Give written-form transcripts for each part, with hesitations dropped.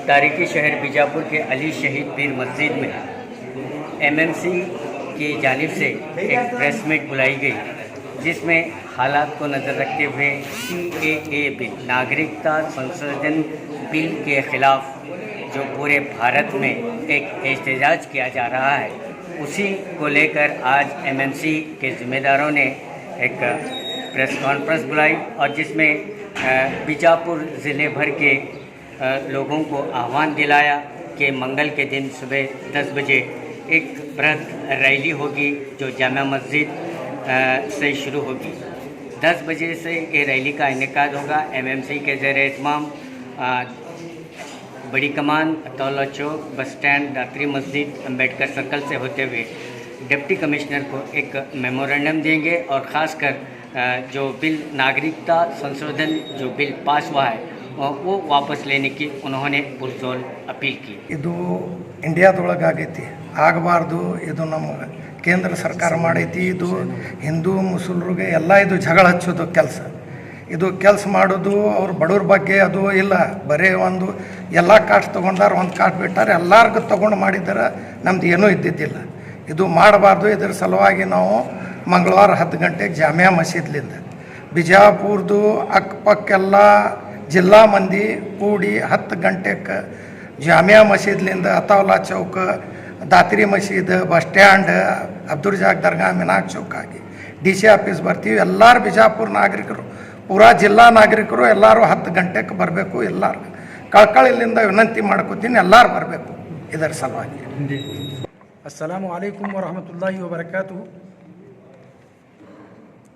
तारीखी शहर बीजापुर के अली शहीद पीर मस्जिद में एमएमसी की जानिब से एक प्रेस मीट बुलाई गई, जिसमें हालात को नज़र रखते हुए CAA बिल, नागरिकता संशोधन बिल के ख़िलाफ़ जो पूरे भारत में एक एहतजाज किया जा रहा है, उसी को लेकर आज एमएमसी के ज़िम्मेदारों ने एक प्रेस कॉन्फ्रेंस बुलाई और जिसमें बीजापुर ज़िले भर के लोगों को आह्वान दिलाया कि मंगल के दिन सुबह 10 बजे एक बृहद रैली होगी जो जामा मस्जिद से शुरू होगी। 10 बजे से ये रैली का इनेकाद होगा। एमएमसी के ज़ेर-ए-इत्माम बड़ी कमान, अतौला चौक, बस स्टैंड, दात्री मस्जिद, अम्बेडकर सर्कल से होते हुए डिप्टी कमिश्नर को एक मेमोरेंडम देंगे और ख़ासकर जो बिल नागरिकता संशोधन जो बिल पास हुआ है वो वापस लेने की उन्होंने पुरजोर अपील की। ಇದು ಇಂಡಿಯಾದೊಳಗಾಗೈತಿ, ಆಗಬಾರ್ದು. ಇದು ನಮ್ಮ ಕೇಂದ್ರ ಸರ್ಕಾರ ಮಾಡೈತಿ. ಇದು ಹಿಂದೂ ಮುಸಲ್ರಿಗೆ ಎಲ್ಲ ಇದು ಜಗಳ ಹಚ್ಚೋದು ಕೆಲಸ ಮಾಡೋದು. ಅವ್ರು ಬಡವ್ರ ಬಗ್ಗೆ ಅದು ಇಲ್ಲ, ಬರೀ ಒಂದು ಎಲ್ಲ ಕಾಸ್ಟ್ ತೊಗೊಂಡಾರ, ಒಂದು ಕಾಸ್ಟ್ ಬಿಟ್ಟಾರೆ, ಎಲ್ಲರಿಗೂ ತೊಗೊಂಡು ಮಾಡಿದ್ದಾರೆ. ನಮ್ದು ಏನೂ ಇದ್ದಿದ್ದಿಲ್ಲ. ಇದು ಮಾಡಬಾರ್ದು. ಇದರ ಸಲುವಾಗಿ ನಾವು ಮಂಗಳವಾರ 10 ಗಂಟೆಗೆ ಜಾಮಿಯಾ ಮಸೀದ್ಲಿಂದ ಬಿಜಾಪುರದು ಅಕ್ಕಪಕ್ಕೆಲ್ಲ ಜಿಲ್ಲಾ ಮಂದಿ ಕೂಡಿ 10 ಗಂಟೆಗೆ ಜಾಮಿಯಾ ಮಸೀದ್ಲಿಂದ ಅತೌಲಾ ಚೌಕ, ದಾತ್ರಿ ಮಸೀದ್, ಬಸ್ ಸ್ಟ್ಯಾಂಡ್, ಅಬ್ದುಲ್ ರಜಾಕ್ ದರ್ಗಾ, ಮಿನಾಕ್ ಚೌಕ್ ಆಗಿ DC ಆಫೀಸ್ ಬರ್ತೀವಿ. ಎಲ್ಲರೂ ಬಿಜಾಪುರ ನಾಗರಿಕರು, ಪೂರಾ ಜಿಲ್ಲಾ ನಾಗರಿಕರು ಎಲ್ಲರೂ 10 ಗಂಟೆಗೆ ಬರಬೇಕು. ಎಲ್ಲರೂ ಕಳಕಳಿಯಿಂದ ವಿನಂತಿ ಮಾಡ್ಕೋತೀನಿ, ಎಲ್ಲರೂ ಬರಬೇಕು ಇದರ ಸಲುವಾಗಿ. अस्सलामु अलैकुम व रहमतुल्लाहि व बरकातुहू।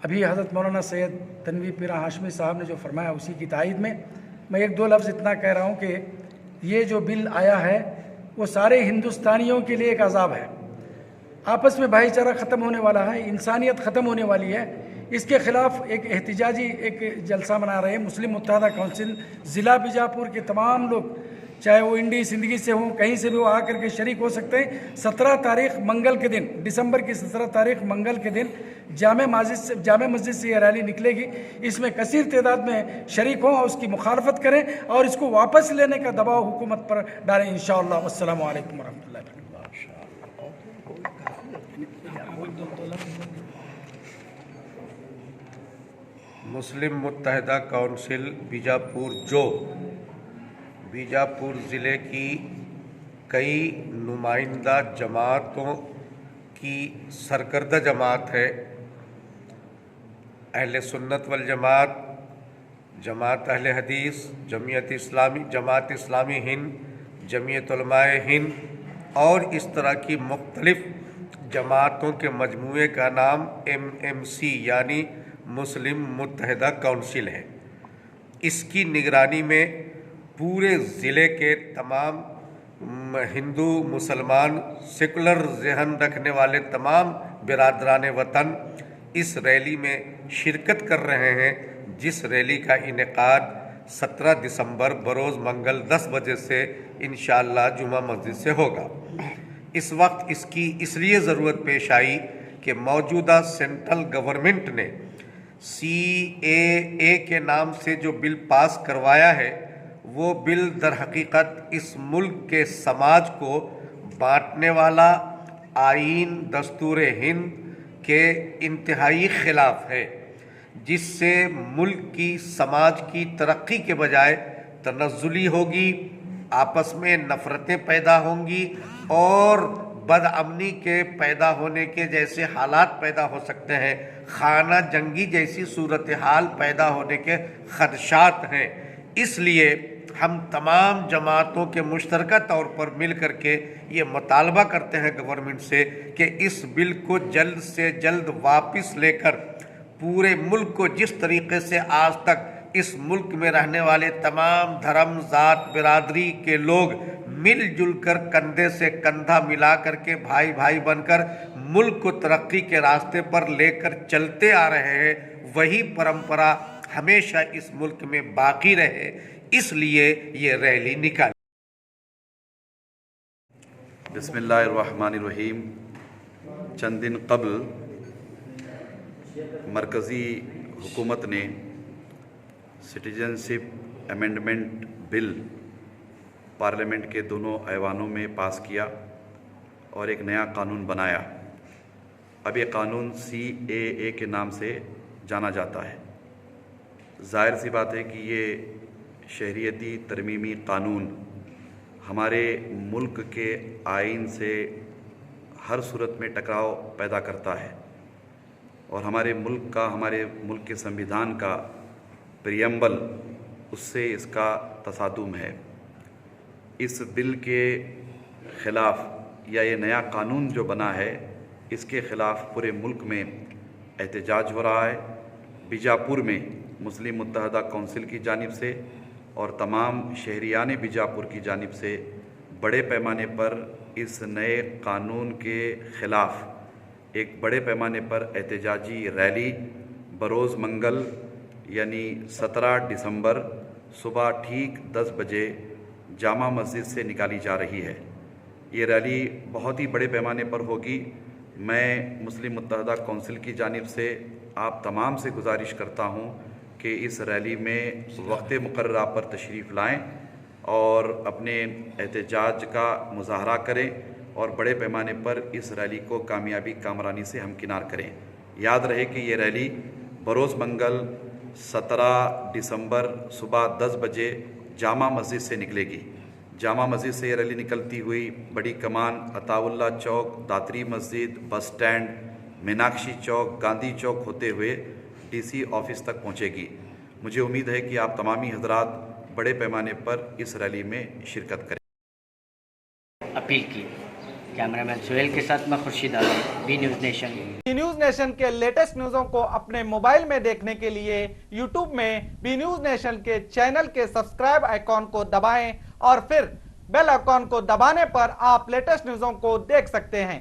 अभी हज़रत मौलाना सैयद तनवीर पीरा हाशमी साहब ने जो फरमाया उसी की तायद में मैं 1-2 लफ्ज़ इतना कह रहा हूँ कि ये जो बिल आया है वो सारे हिंदुस्तानियों के लिए एक अज़ाब है। आपस में भाईचारा ख़त्म होने वाला है, इंसानियत ख़त्म होने वाली है। इसके ख़िलाफ़ एक एहतिजाजी एक जलसा मना रहे हैं मुस्लिम मुत्तहदा काउंसिल ज़िला बीजापुर के तमाम लोग, चाहे वो इंडी सिंदगी से हों, कहीं से भी वो आकर के शरीक हो सकते हैं। 17 तारीख मंगल के दिन, दिसंबर की 17 तारीख मंगल के दिन जामे मस्जिद से ये रैली निकलेगी। इसमें कसीर तादाद में शरीक हों और उसकी मुखालफत करें और इसको वापस लेने का दबाव हुकूमत पर डालें इंशाअल्लाह। अस्सलामु अलैकुम वरहमतुल्लाहि वबरकातुहू। मुस्लिम मुत्तहदा काउंसिल बीजापुर ज़िले की कई नुमाइंदा जमातों की सरकर्दा जमात है। अहले सुन्नत वल जमात, जमात अहले हदीस, जमात इस्लामी हिंद, जमीयत उलमाए हिंद और इस तरह की मुख्तलिफ जमातों के मजमूए का नाम MMC यानी मुस्लिम मुत्तहदा काउंसिल है। इसकी निगरानी में पूरे ज़िले के तमाम हिंदू मुसलमान सेकुलर जहन रखने वाले तमाम बिरादरान वतन इस रैली में शिरकत कर रहे हैं, जिस रैली का इनेकाद 17 दिसंबर बरोज़ मंगल 10 बजे से इंशाअल्लाह जुमा मस्जिद से होगा। इस वक्त इसकी इसलिए ज़रूरत पेश आई कि मौजूदा सेंट्रल गवर्नमेंट ने CAA के नाम से जो बिल पास करवाया है वो बिल दर हकीकत इस मुल्क के समाज को बांटने वाला, आईन दस्तूर हिंद के इंतहाई ख़िलाफ़ है, जिससे मुल्क की समाज की तरक्की के बजाय तनज़्ज़ुली होगी, आपस में नफ़रतें पैदा होंगी और बदअमनी के पैदा होने के जैसे हालात पैदा हो सकते हैं, खाना जंगी जैसी सूरत हाल पैदा होने के ख़दशात हैं। इसलिए हम तमाम जमातों के मुश्तरका तौर पर मिल कर के ये मुतालबा करते हैं गवर्नमेंट से कि इस बिल को जल्द से जल्द वापस लेकर पूरे मुल्क को जिस तरीके से आज तक इस मुल्क में रहने वाले तमाम धर्म, ज़ात, बिरादरी के लोग मिलजुल कर कंधे से कंधा मिला कर के भाई भाई बनकर मुल्क को तरक्की के रास्ते पर लेकर चलते आ रहे हैं, वही परंपरा हमेशा इस मुल्क में बाकी रहे, इसलिए ये रैली निकाली। बिस्मिल्लाहिर्रहमानिर्रहीम। चंद दिन कबल मरकज़ी हुकूमत ने सिटीजनशिप अमेंडमेंट बिल पार्लियामेंट के दोनों ऐवानों में पास किया और एक नया कानून बनाया। अब ये कानून CAA के नाम से जाना जाता है। जाहिर सी बात है कि ये शहरियती तरमीमी कानून हमारे मुल्क के आइन से हर सूरत में टकराव पैदा करता है और हमारे मुल्क के संविधान का प्रियम्बल उससे इसका तसादुम है। इस बिल के ख़िलाफ़ या ये नया कानून जो बना है इसके ख़िलाफ़ पूरे मुल्क में एहतजाज हो रहा है। बीजापुर में मुस्लिम मुत्तहदा कौंसिल की जानिब से और तमाम शहरियान बीजापुर की जानिब से बड़े पैमाने पर इस नए कानून के ख़िलाफ़ एक बड़े पैमाने पर एहतजाजी रैली बरोज़ मंगल यानी 17 दिसंबर सुबह ठीक 10 बजे जामा मस्जिद से निकाली जा रही है। ये रैली बहुत ही बड़े पैमाने पर होगी। मैं मुस्लिम मुत्तहदा कौंसिल की जानिब से आप तमाम से गुजारिश करता हूँ कि इस रैली में वक्त मुकर्ररा पर तशरीफ़ लाएँ और अपने एहतजाज का मुजाहरा करें और बड़े पैमाने पर इस रैली को कामयाबी कामरानी से हमकिनार करें। याद रहे कि ये रैली बरोज़ मंगल 17 दिसंबर सुबह 10 बजे जामा मस्जिद से निकलेगी। जामा मस्जिद से ये रैली निकलती हुई बड़ी कमान, अताउल्ला चौक, दातरी मस्जिद, बस स्टैंड, मीनाक्षी चौक, गांधी चौक होते हुए DC ऑफिस तक पहुंचेगी। मुझे उम्मीद है कि आप तमामी हजरात बड़े पैमाने पर इस रैली में शिरकत करें। अपील की। कैमरामैन सुहेल के साथ मैं Khurshid Alam, B News Nation. B News Nation के लेटेस्ट न्यूज़ों को अपने मोबाइल में देखने के लिए यूट्यूब में बी न्यूज़ नेशन के चैनल के सब्सक्राइब आइकॉन को दबाएं और फिर बेल आइकॉन को दबाने पर आप लेटेस्ट न्यूज़ों को देख सकते हैं।